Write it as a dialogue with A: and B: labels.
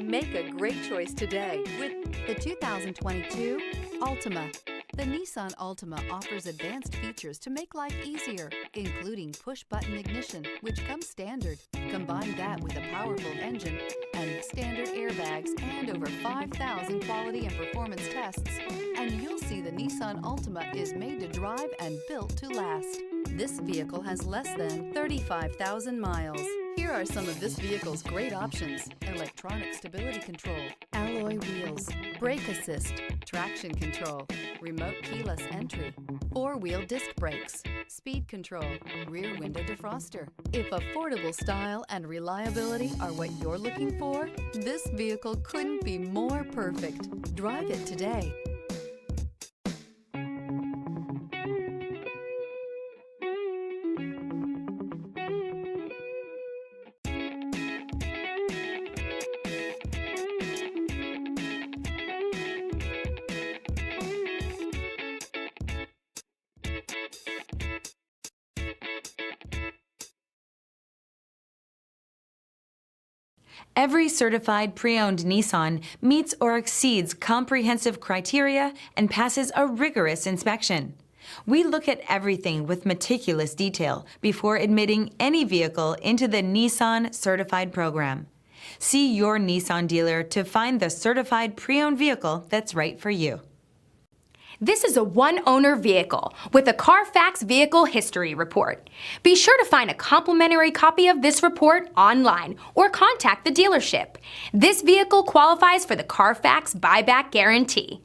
A: Make a great choice today with the 2022 Altima. The Nissan Altima offers advanced features to make life easier, including push-button ignition, which comes standard. Combine that with a powerful engine and standard airbags and over 5,000 quality and performance tests, and you'll see the Nissan Altima is made to drive and built to last. This vehicle has less than 35,000 miles. Here are some of this vehicle's great options: electronic stability control, alloy wheels, brake assist, traction control, remote keyless entry, four-wheel disc brakes, speed control, rear window defroster. If affordable style and reliability are what you're looking for, this vehicle couldn't be more perfect. Drive it today.
B: Every certified pre-owned Nissan meets or exceeds comprehensive criteria and passes a rigorous inspection. We look at everything with meticulous detail before admitting any vehicle into the Nissan Certified program. See your Nissan dealer to find the certified pre-owned vehicle that's right for you.
C: This is a one-owner vehicle with a Carfax Vehicle History Report. Be sure to find a complimentary copy of this report online or contact the dealership. This vehicle qualifies for the Carfax Buyback Guarantee.